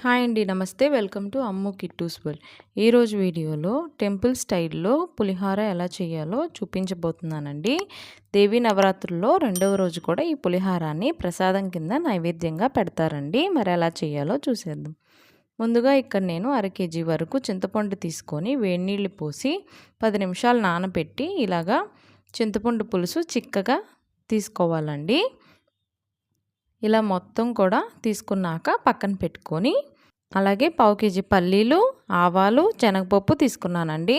Hi అండి, నమస్తే. Welcome to Ammu Kittu's world. ఈరోజు వీడియోలో టెంపుల్ స్టైల్లో పులిహార ఎలా చేయాలో చూపించబోతున్నానండి. దేవీ నవరాత్రుల్లో రెండవ రోజు కూడా ఈ పులిహారాన్ని ప్రసాదం కింద నైవేద్యంగా పెడతారండి. మరి ఎలా చేయాలో చూసేద్దాం. ముందుగా ఇక్కడ నేను 1/2 kg వరకు చింతపండు తీసుకొని వేడి నీళ్ళు పోసి 10 నిమిషాలు నానబెట్టి ఇలాగా చింతపండు పులుసు చిక్కగా తీసుకోవాలండి. ఇలా మొత్తం కూడా తీసుకున్నాక పక్కన పెట్టుకొని, అలాగే 1/4 kg పల్లీలు, ఆవాలు, శనగపప్పు తీసుకున్నానండి.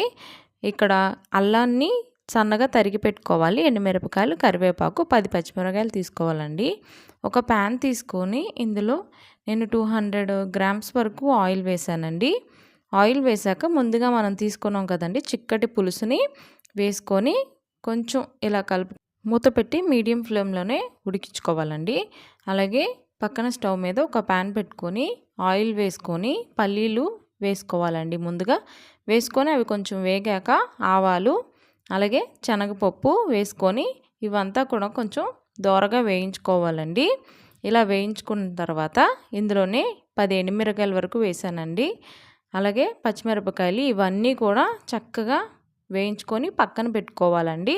ఇక్కడ అల్లాన్ని సన్నగా తరిగి పెట్టుకోవాలి. ఎండుమిరపకాయలు, కరివేపాకు, 10 పచ్చిమిరపకాయలు తీసుకోవాలండి. ఒక ప్యాన్ తీసుకొని ఇందులో నేను 200 గ్రామ్స్ వరకు ఆయిల్ వేసానండి. ఆయిల్ వేసాక ముందుగా మనం తీసుకున్నాం కదండి చిక్కటి పులుసుని వేసుకొని కొంచెం ఇలా మూత పెట్టి మీడియం ఫ్లేమ్లోనే ఉడికించుకోవాలండి. అలాగే పక్కన స్టవ్ మీద ఒక ప్యాన్ పెట్టుకొని ఆయిల్ వేసుకొని పల్లీలు వేసుకోవాలండి. ముందుగా వేసుకొని అవి కొంచెం వేగాక ఆవాలు, అలాగే శనగపప్పు వేసుకొని ఇవంతా కూడా కొంచెం దోరగా వేయించుకోవాలండి. ఇలా వేయించుకున్న తర్వాత ఇందులోనే 10 ఎండుమిరపకాయల వరకు వేసానండి. అలాగే పచ్చిమిరపకాయలు ఇవన్నీ కూడా చక్కగా వేయించుకొని పక్కన పెట్టుకోవాలండి.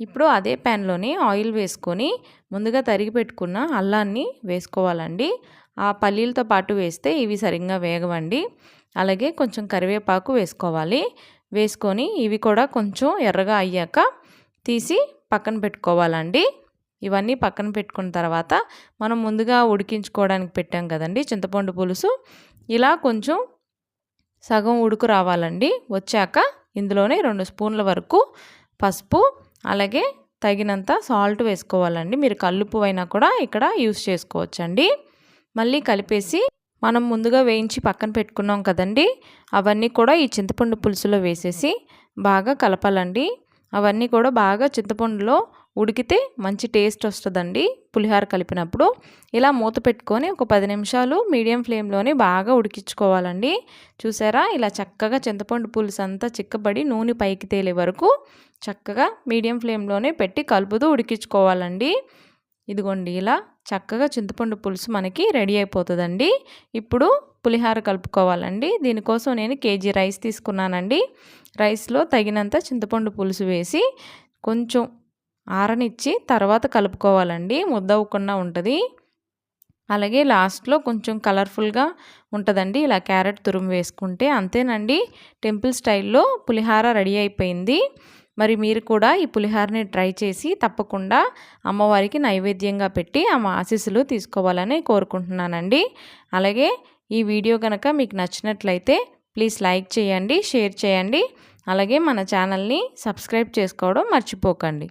ఇప్పుడు అదే ప్యాన్లోని ఆయిల్ వేసుకొని ముందుగా తరిగి పెట్టుకున్న అల్లాన్ని వేసుకోవాలండి. ఆ పల్లీలతో పాటు వేస్తే ఇవి సరిగ్గా వేగవండి. అలాగే కొంచెం కరివేపాకు వేసుకోవాలి. వేసుకొని ఇవి కూడా కొంచెం ఎర్రగా అయ్యాక తీసి పక్కన పెట్టుకోవాలండి. ఇవన్నీ పక్కన పెట్టుకున్న తర్వాత మనం ముందుగా ఉడికించుకోవడానికి పెట్టాం కదండి చింతపండు పులుసు, ఇలా కొంచెం సగం ఉడుకు రావాలండి. వచ్చాక ఇందులోనే 2 స్పూన్ల వరకు పసుపు, అలాగే తగినంత సాల్ట్ వేసుకోవాలండి. మీరు కల్లుప్పు అయినా కూడా ఇక్కడ యూస్ చేసుకోవచ్చండి. మళ్ళీ కలిపేసి మనం ముందుగా వేయించి పక్కన పెట్టుకున్నాం కదండి, అవన్నీ కూడా ఈ చింతపండు పులుసులో వేసేసి బాగా కలపాలండి. అవన్నీ కూడా బాగా చింతపండులో ఉడికితే మంచి టేస్ట్ వస్తుందండి పులిహోర కలిపినప్పుడు. ఇలా మూత పెట్టుకొని ఒక 10 నిమిషాలు మీడియం ఫ్లేమ్లోనే బాగా ఉడికించుకోవాలండి. చూసారా, ఇలా చక్కగా చింతపండు పులుసు అంతా చిక్కబడి నూనె పైకి తేలే వరకు చక్కగా మీడియం ఫ్లేమ్లోనే పెట్టి కలుపుతూ ఉడికించుకోవాలండి. ఇదిగోండి, ఇలా చక్కగా చింతపండు పులుసు మనకి రెడీ అయిపోతుందండి. ఇప్పుడు పులిహోర కలుపుకోవాలండి. దీనికోసం నేను 1 kg రైస్ తీసుకున్నానండి. రైస్లో తగినంత చింతపండు పులుసు వేసి కొంచెం ఆరనిచ్చి తర్వాత కలుపుకోవాలండి. ముద్దవ్వకుండా ఉంటుంది. అలాగే లాస్ట్లో కొంచెం కలర్ఫుల్గా ఉంటుందండి ఇలా క్యారెట్ తురుము వేసుకుంటే. అంతేనండి, టెంపుల్ స్టైల్లో పులిహోర రెడీ అయిపోయింది. మరి మీరు కూడా ఈ పులిహోరని ట్రై చేసి తప్పకుండా అమ్మవారికి నైవేద్యంగా పెట్టి ఆమె ఆశీస్సులు తీసుకోవాలని కోరుకుంటున్నానండి. అలాగే ఈ వీడియో కనుక మీకు నచ్చినట్లయితే ప్లీజ్ లైక్ చేయండి, షేర్ చేయండి. అలాగే మన ఛానల్ని సబ్స్క్రైబ్ చేసుకోవడం మర్చిపోకండి.